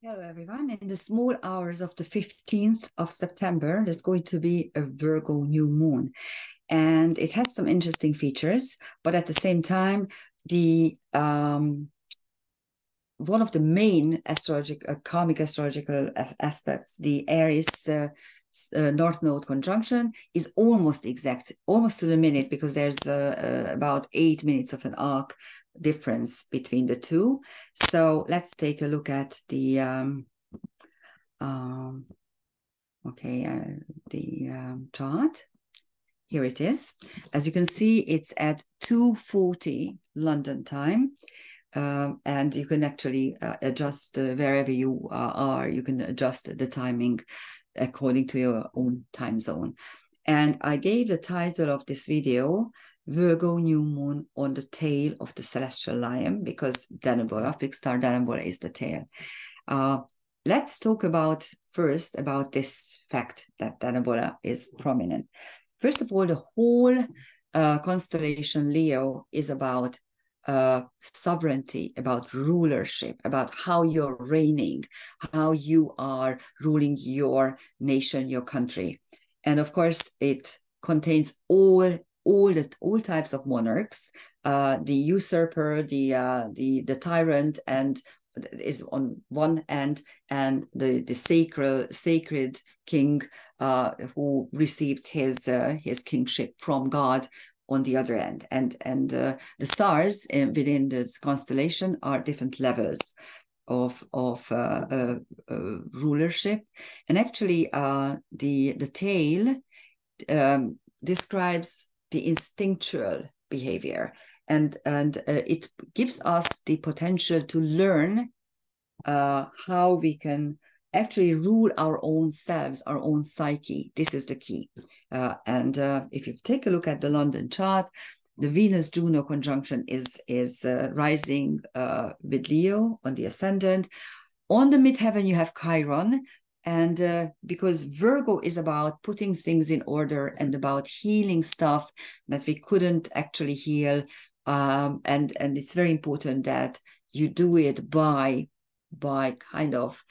Hello, everyone. In the small hours of the 15th of September, there's going to be a Virgo new moon. And it has some interesting features, but at the same time, the one of the main karmic astrological aspects, the Aries North Node conjunction, is almost exact, almost to the minute, because there's about 8 minutes of an arc difference between the two. So let's take a look at the chart. Here it is. As you can see, it's at 2:40 London time. And you can actually adjust wherever you are. You can adjust the timing according to your own time zone. And I gave the title of this video, Virgo New Moon on the Tail of the Celestial Lion, because Denebola, fixed star Denebola, is the tail. Let's talk first about this fact that Denebola is prominent. First of all, the whole constellation Leo is about sovereignty, about rulership, about how you're reigning, how you are ruling your nation, your country. And of course, it contains all types of monarchs, the usurper, the tyrant, and is on one end, and the sacred king who received his kingship from God on the other end. And the stars within this constellation are different levels of rulership. And actually the tail describes the instinctual behavior, and it gives us the potential to learn how we can actually rule our own selves, our own psyche. This is the key. And if you take a look at the London chart, the Venus-Juno conjunction is rising with Leo on the ascendant. On the midheaven, you have Chiron. And because Virgo is about putting things in order and about healing stuff that we couldn't actually heal. And it's very important that you do it by kind of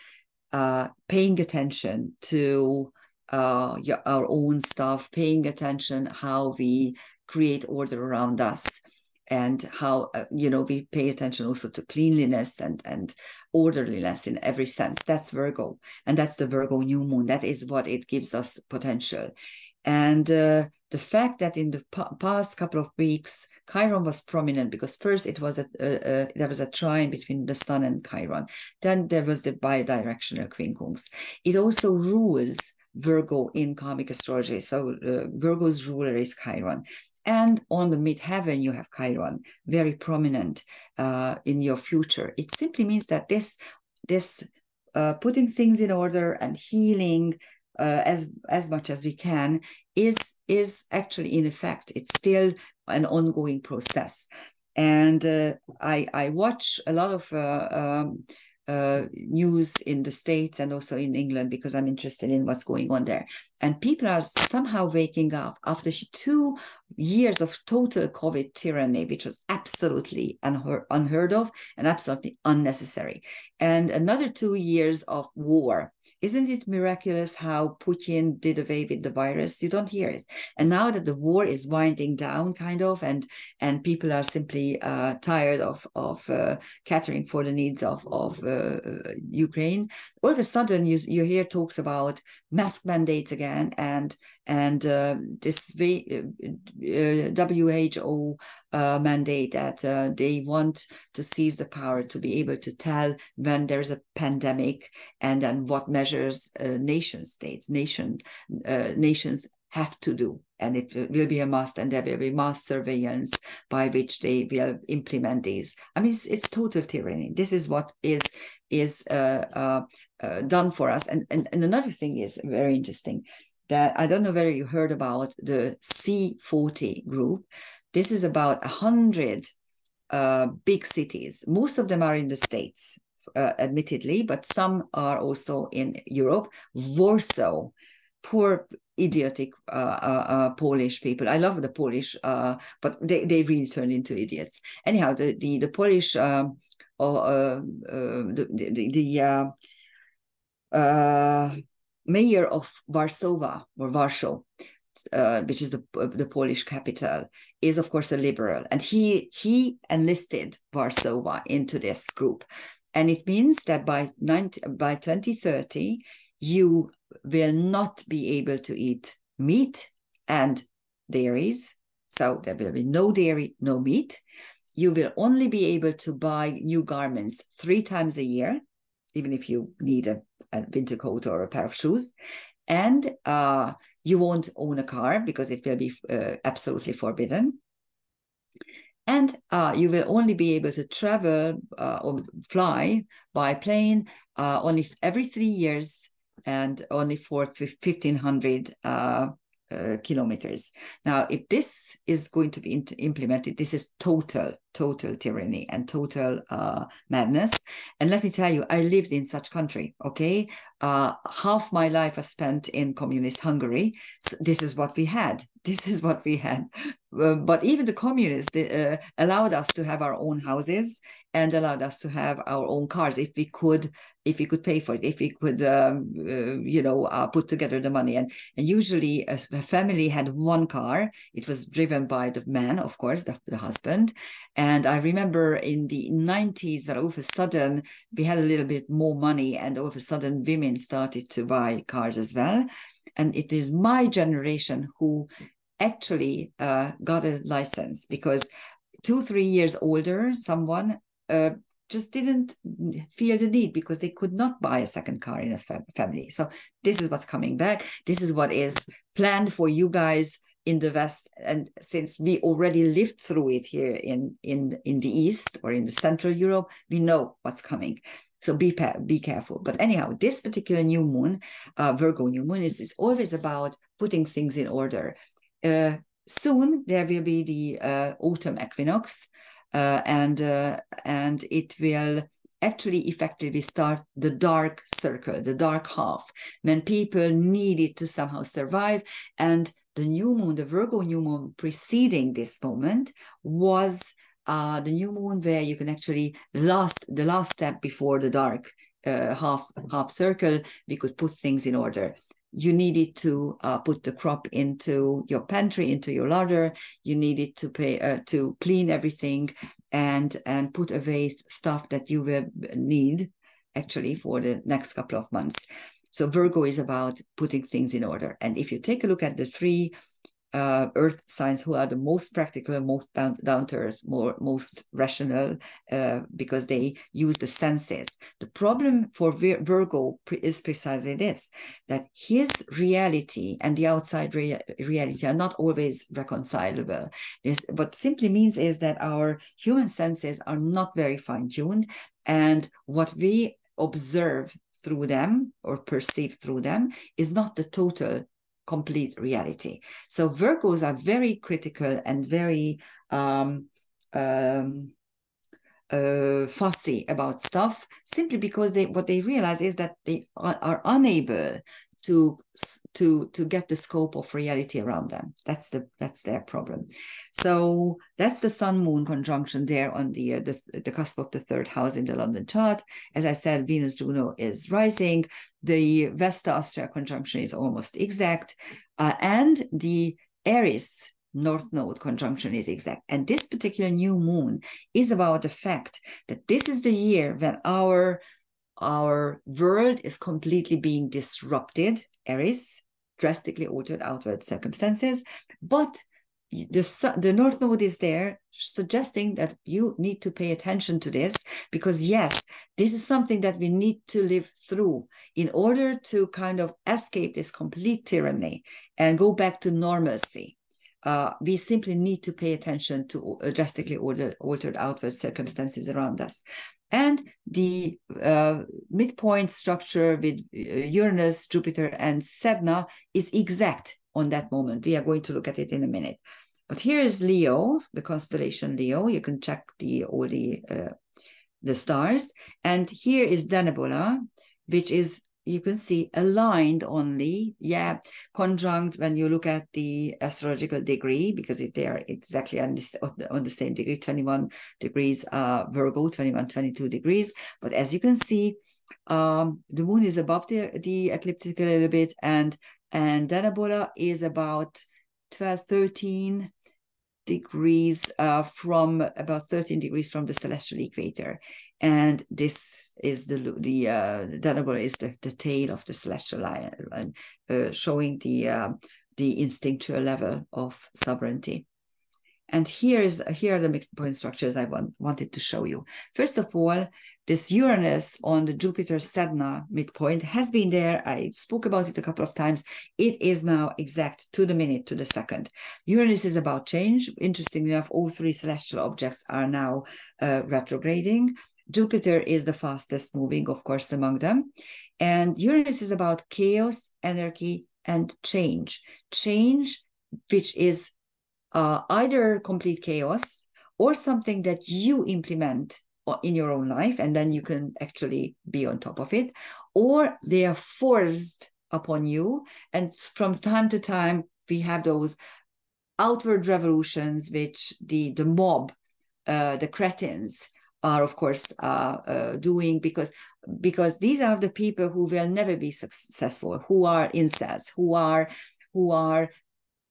paying attention to our own stuff, paying attention how we create order around us, and how we pay attention also to cleanliness and orderliness in every sense. That's Virgo, and that's the Virgo new moon. That is what it gives us potential. And the fact that in the past couple of weeks, Chiron was prominent, because first it was there was a trine between the Sun and Chiron. Then there was the bidirectional quincunx. It also rules Virgo in karmic astrology. So Virgo's ruler is Chiron. And on the midheaven, you have Chiron, very prominent in your future. It simply means that this putting things in order and healing as much as we can is actually in effect. It's still an ongoing process. And I watch a lot of news in the States and also in England, because I'm interested in what's going on there. And people are somehow waking up after 2 years of total COVID tyranny, which was absolutely unheard of and absolutely unnecessary. And another 2 years of war. Isn't it miraculous how Putin did away with the virus? You don't hear it. And now that the war is winding down, kind of, and people are simply tired of catering for the needs of Ukraine, all of a sudden you hear talks about mask mandates again, and this WHO mandate that they want to seize the power to be able to tell when there's a pandemic, and then what measures nations have to do. And it will be a must, and there will be mass surveillance by which they will implement these. I mean, it's total tyranny. This is what is done for us. And another thing is very interesting, that I don't know whether you heard about the C40 group. This is about 100 big cities. Most of them are in the States, admittedly, but some are also in Europe. Warsaw, poor idiotic Polish people. I love the Polish, but they really turned into idiots. Anyhow, the Polish mayor of Warsaw, which is the Polish capital, is of course a liberal, and he enlisted Warsaw into this group, and it means that by 2030 you will not be able to eat meat and dairies, so there will be no dairy, no meat. You will only be able to buy new garments 3 times a year, even if you need a winter coat or a pair of shoes, and you won't own a car because it will be absolutely forbidden. And you will only be able to travel or fly by plane only every 3 years and only for 1,500 kilometers. Now, if this is going to be implemented, this is total tyranny and total madness. And let me tell you, I lived in such country, okay? Half my life I spent in communist Hungary. So this is what we had. This is what we had. But even the communists allowed us to have our own houses and allowed us to have our own cars if we could pay for it, if we could, put together the money. And usually a family had one car. It was driven by the man, of course, the husband. And I remember in the 90s that all of a sudden we had a little bit more money, and all of a sudden women started to buy cars as well. And it is my generation who actually got a license, because 2-3 years older, someone just didn't feel the need because they could not buy a second car in a family. So this is what's coming back. This is what is planned for you guys in the West. And since we already lived through it here in the East or in the Central Europe, we know what's coming. So be careful. But anyhow, this particular new moon, Virgo new moon, is always about putting things in order. Soon there will be the autumn equinox, and it will actually effectively start the dark circle, the dark half, when people needed to somehow survive. And the new moon, the Virgo new moon preceding this moment, was the new moon where you can actually the last step before the dark half circle, we could put things in order. You needed to put the crop into your pantry, into your larder. You needed to clean everything and put away stuff that you will need actually for the next couple of months. So Virgo is about putting things in order. And if you take a look at the 3 earth signs who are the most practical, most down to earth, most rational, because they use the senses. The problem for Virgo is precisely this, that his reality and the outside reality are not always reconcilable. What simply means is that our human senses are not very fine-tuned, and what we observe through them or perceive through them is not the total complete reality. So Virgos are very critical and very fussy about stuff, simply because what they realize is that they are unable to get the scope of reality around them. That's their problem. So that's the Sun Moon conjunction there on the cusp of the 3rd house in the London chart. As I said, Venus Juno is rising. The Vesta Austria conjunction is almost exact, and the Aries North Node conjunction is exact. And this particular new moon is about the fact that this is the year when our world is completely being disrupted, Aries, drastically altered outward circumstances, but the North Node is there, suggesting that you need to pay attention to this, because yes, this is something that we need to live through in order to kind of escape this complete tyranny and go back to normalcy. We simply need to pay attention to drastically altered outward circumstances around us. And the midpoint structure with Uranus, Jupiter, and Sedna is exact on that moment. We are going to look at it in a minute. But here is Leo, the constellation Leo. You can check all the stars. And here is Denebola, which is you can see aligned only, yeah, conjunct when you look at the astrological degree, because they are exactly on the same degree, 21 degrees Virgo, 21, 22 degrees. But as you can see, the moon is above the ecliptic a little bit, and Denebola is about 12, 13 degrees from about 13 degrees from the celestial equator, and this is the Denebola is the tail of the celestial lion, showing the instinctual level of sovereignty. And here are the mixed point structures I wanted to show you. First of all, this Uranus on the Jupiter Sedna midpoint has been there. I spoke about it a couple of times. It is now exact to the minute, to the second. Uranus is about change. Interestingly enough, all three celestial objects are now retrograding. Jupiter is the fastest moving, of course, among them. And Uranus is about chaos, anarchy, and change. Change, which is either complete chaos or something that you implement in your own life, and then you can actually be on top of it, or they are forced upon you. And from time to time, we have those outward revolutions, which the mob, the cretins, are of course doing, because these are the people who will never be successful, who are incels, who are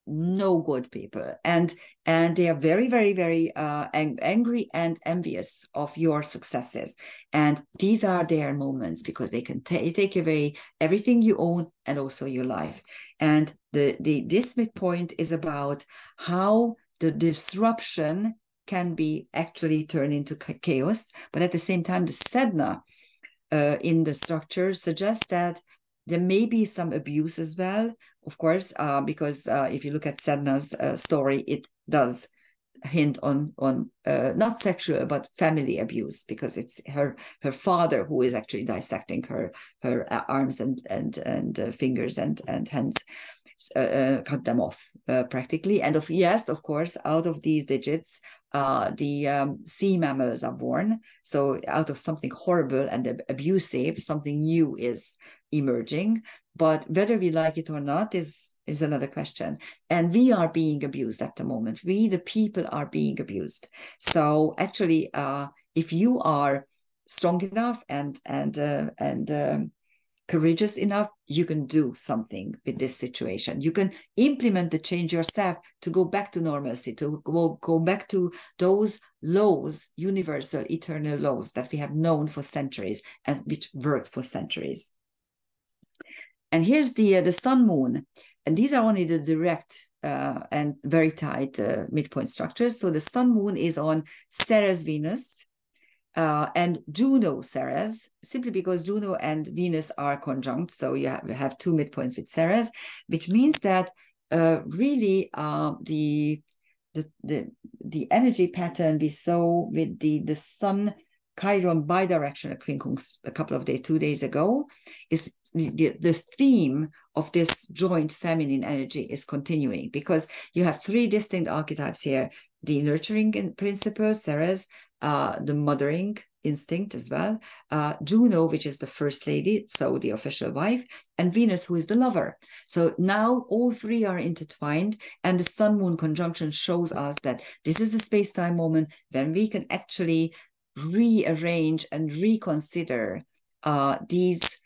no good people, and they are very, very, very angry and envious of your successes, and these are their moments, because they can take away everything you own and also your life. And this midpoint is about how the disruption can be actually turned into chaos, but at the same time the Sedna in the structure suggests that there may be some abuse as well, of course, because if you look at Sedna's story, it does hint on not sexual but family abuse, because it's her father who is actually dissecting her arms and fingers and hands, cut them off practically. And of course, out of these digits, the sea mammals are born. So out of something horrible and abusive, something new is emerging. But whether we like it or not is another question. And we are being abused at the moment. We, the people, are being abused. So actually, if you are strong enough and courageous enough, you can do something with this situation. You can implement the change yourself to go back to normalcy, to go back to those laws, universal, eternal laws that we have known for centuries and which worked for centuries. And here's the sun moon, and these are only the direct and very tight midpoint structures. So the sun moon is on Ceres Venus, and Juno Ceres, simply because Juno and Venus are conjunct. So you have two midpoints with Ceres, which means that really the energy pattern we saw with the Sun Chiron bidirectional quincunx a couple of days, 2 days ago, is the theme of this joint feminine energy is continuing, because you have three distinct archetypes here: the nurturing principle, Ceres, the mothering instinct as well, Juno, which is the first lady, so the official wife, and Venus, who is the lover. So now all three are intertwined, and the sun-moon conjunction shows us that this is the space-time moment when we can actually rearrange and reconsider these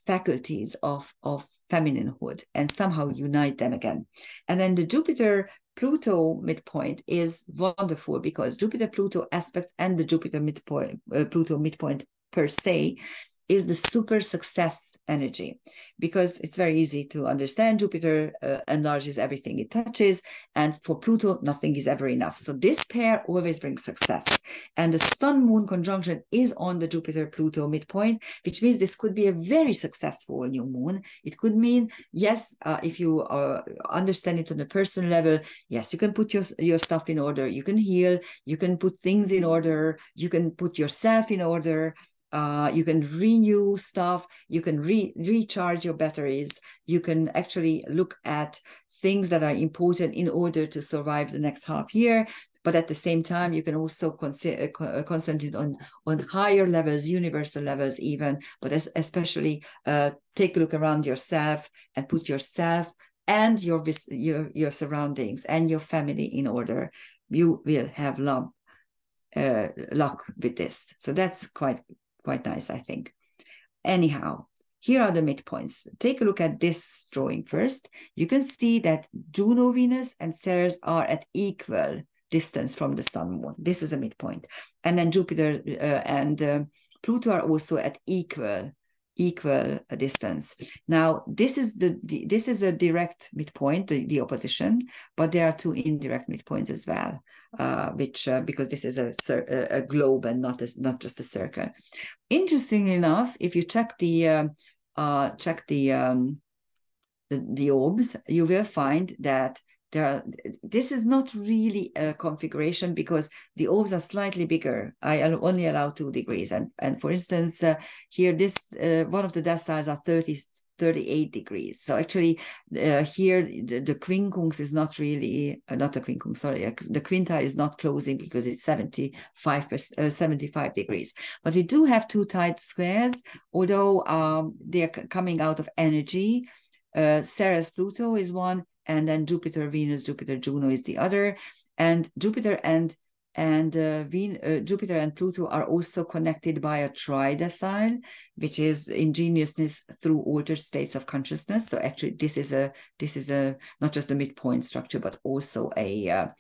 faculties of femininehood and somehow unite them again. And then the Jupiter-Pluto midpoint is wonderful, because Jupiter-Pluto aspect and the Jupiter-Pluto midpoint per se is the super success energy, because it's very easy to understand. Jupiter enlarges everything it touches, and for Pluto, nothing is ever enough. So this pair always brings success. And the Sun-Moon conjunction is on the Jupiter-Pluto midpoint, which means this could be a very successful new moon. It could mean, yes, if you understand it on a personal level, yes, you can put your stuff in order, you can heal, you can put things in order, you can put yourself in order, you can renew stuff, you can recharge your batteries, you can actually look at things that are important in order to survive the next half year. but at the same time, you can also concentrate on higher levels, universal levels even, but especially take a look around yourself and put yourself and your surroundings and your family in order. You will have luck with this. So that's quite nice, I think. Anyhow, here are the midpoints. Take a look at this drawing first. You can see that Juno, Venus, and Ceres are at equal distance from the Sun, Moon. This is a midpoint. And then Jupiter and Pluto are also at equal distance. Now, this is a direct midpoint, the opposition, but there are two indirect midpoints as well, which because this is a globe and not just a circle. Interestingly enough, if you check the orbs, you will find that this is not really a configuration because the orbs are slightly bigger. I only allow 2 degrees. And for instance, here, one of the deciles are 38 degrees. So actually here, the quincunx is not really, not the quincunx, sorry, the quintile is not closing because it's 75 degrees. But we do have 2 tight squares, although they're coming out of energy. Ceres Pluto is one, and then Jupiter Venus, Jupiter Juno is the other, and Jupiter and Pluto are also connected by a tridecile, which is ingeniousness through altered states of consciousness. So actually, this is a not just a midpoint structure, but also an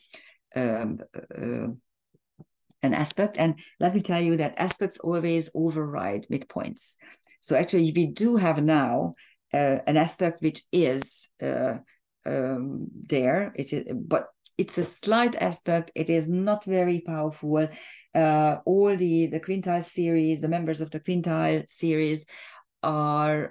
aspect. And let me tell you that aspects always override midpoints. So actually, we do have now an aspect which is there, but it's a slight aspect. It is not very powerful. All the quintile series, the members of the quintile series are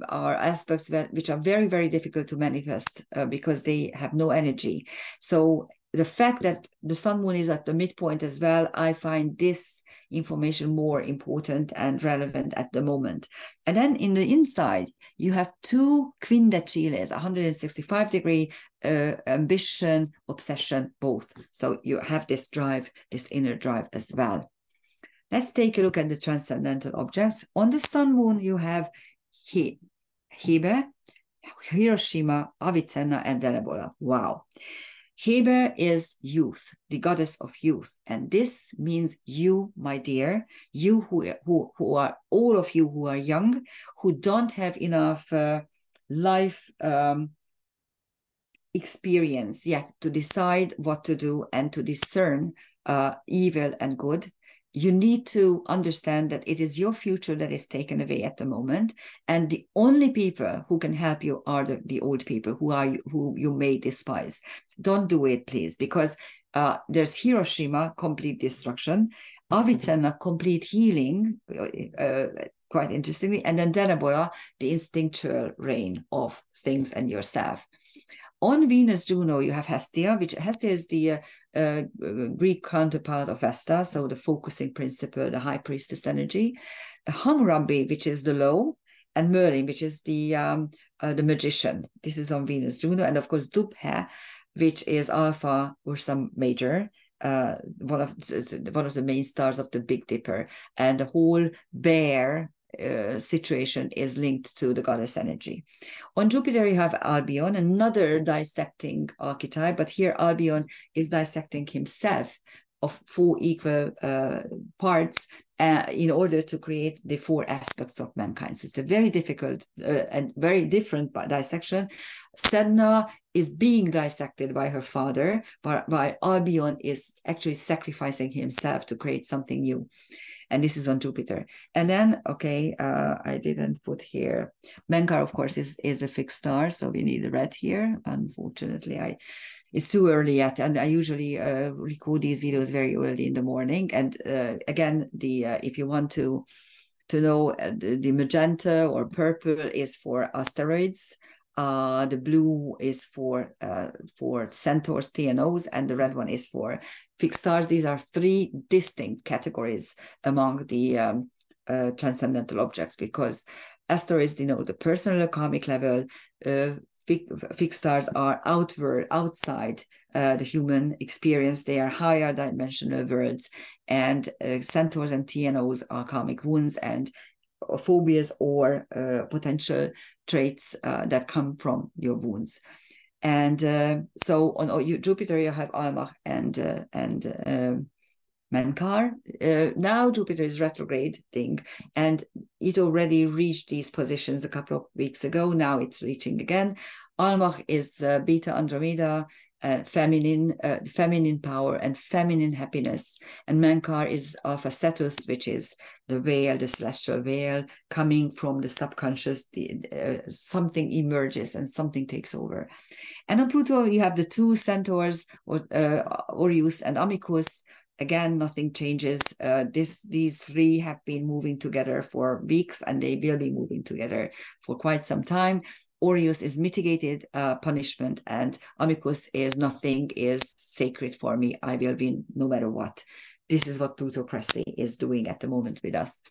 aspects which are very, very difficult to manifest because they have no energy. So the fact that the Sun Moon is at the midpoint as well, I find this information more important and relevant at the moment. And then in the inside, you have 2 quindeciles, 165-degree ambition, obsession, both. So you have this drive, this inner drive as well. Let's take a look at the transcendental objects. On the Sun Moon, you have Hebe, Hiroshima, Avicenna, and Denebola. Wow. Hebe is youth, the goddess of youth. And this means you, my dear, you who are, all of you who are young, who don't have enough life experience yet to decide what to do and to discern evil and good. You need to understand that it is your future that is taken away at the moment, and the only people who can help you are the old people who you may despise. Don't do it, please, because there's Hiroshima, complete destruction, Avicenna, complete healing, quite interestingly, and then Denebola, the instinctual reign of things and yourself. On Venus Juno, you have Hestia, which Hestia is the Greek counterpart of Vesta, so the focusing principle, the high priestess energy. Hammurabi, which is the low, and Merlin, which is the magician. This is on Venus Juno, and of course Dubhe, which is Alpha Ursa Major, one of the main stars of the Big Dipper, and the whole bear situation is linked to the goddess energy. On Jupiter, you have Albion, another dissecting archetype, but here Albion is dissecting himself of 4 equal parts in order to create the 4 aspects of mankind. So it's a very difficult and very different dissection. Sedna is being dissected by her father, while Albion is actually sacrificing himself to create something new. And this is on Jupiter. And then, okay, I didn't put here. Menkar, of course, is a fixed star, so we need a red here. Unfortunately, it's too early yet, and I usually record these videos very early in the morning. And again, if you want to know, the magenta or purple is for asteroids. The blue is for centaurs, TNOs, and the red one is for fixed stars. These are 3 distinct categories among the transcendental objects, because asteroids denote the personal karmic level, fixed stars are outside the human experience. They are higher dimensional worlds, and centaurs and TNOs are karmic wounds and phobias or potential traits that come from your wounds. And so on Jupiter, you have Almach and Menkar. Now Jupiter is retrograding, and it already reached these positions a couple of weeks ago. Now it's reaching again. Almach is Beta Andromeda, feminine power and feminine happiness. And Menkar is Alpha Cetus, which is the veil, the celestial veil, coming from the subconscious. Something emerges and something takes over. And on Pluto, you have the two centaurs, Orius and Amicus. Again, nothing changes. These three have been moving together for weeks, and they will be moving together for quite some time. Orius is mitigated punishment, and Amicus is nothing is sacred for me. I will win no matter what. This is what plutocracy is doing at the moment with us.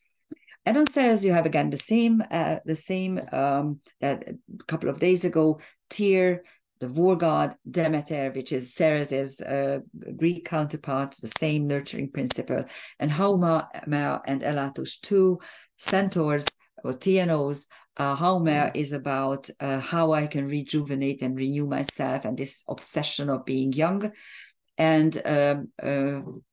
And on Ceres, you have again the same that a couple of days ago, Tyr, the war god, Demeter, which is Ceres's Greek counterpart, the same nurturing principle, and Hauma and Elatus, two centaurs or TNOs. Hauma is about how I can rejuvenate and renew myself, and this obsession of being young. And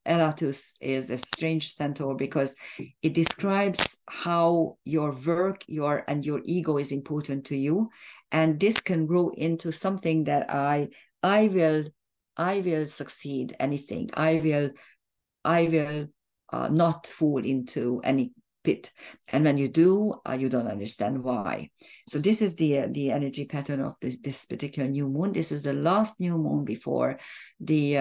Elatus is a strange centaur because it describes how your work, your ego is important to you, and this can grow into something that I will succeed anything. I will not fall into any pit, and when you do, you don't understand why. So this is the energy pattern of this particular new moon. This is the last new moon before the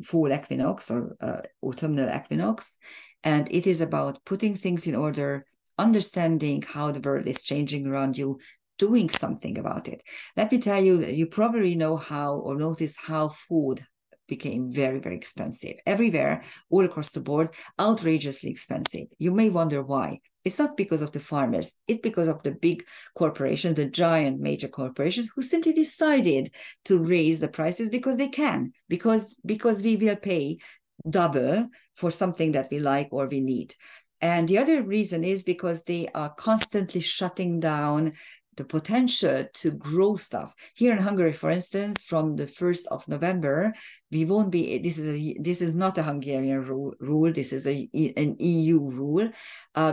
fall equinox or autumnal equinox, and it is about putting things in order, understanding how the world is changing around you, doing something about it. Let me tell you, you probably know how or notice how food became very, very expensive everywhere, all across the board, outrageously expensive. You may wonder why. It's not because of the farmers. It's because of the big corporations, the giant major corporations, who simply decided to raise the prices because they can, because we will pay double for something that we like or we need. And the other reason is because they are constantly shutting down the potential to grow stuff. Here in Hungary, for instance, from the 1st of November, we won't be, this is not a Hungarian rule, this is an EU rule.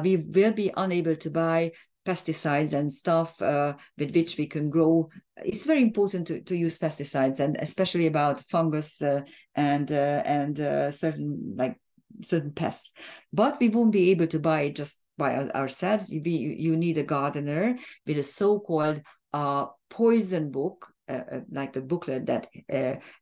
We will be unable to buy pesticides and stuff with which we can grow. It's very important to use pesticides, and especially about fungus and certain pests. But we won't be able to buy it just by ourselves. You need a gardener with a so-called poison book, like a booklet that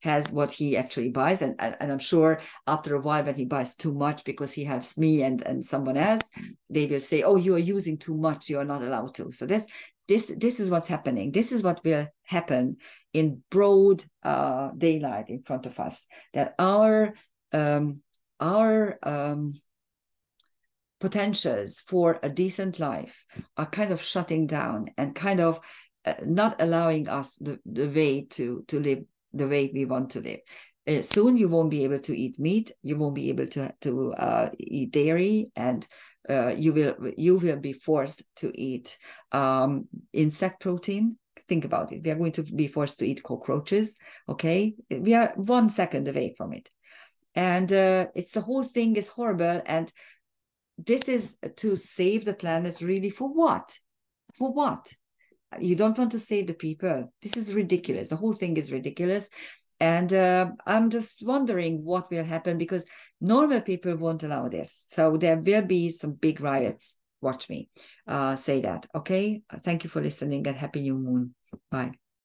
has what he actually buys. And I'm sure after a while, when he buys too much, because he has me and someone else, they will say, oh, you are using too much, you are not allowed to. So this is what's happening. This is what will happen in broad daylight in front of us, that our potentials for a decent life are kind of shutting down and kind of not allowing us the way to live the way we want to live. Soon you won't be able to eat meat, you won't be able to eat dairy, and you will be forced to eat insect protein. Think about it. We are going to be forced to eat cockroaches. Okay, we are 1 second away from it, and it's the whole thing is horrible. And this is to save the planet, really, for what? For what? You don't want to save the people? This is ridiculous. The whole thing is ridiculous. And I'm just wondering what will happen, because normal people won't allow this. So there will be some big riots. Watch me say that. Okay. Thank you for listening, and happy new moon. Bye.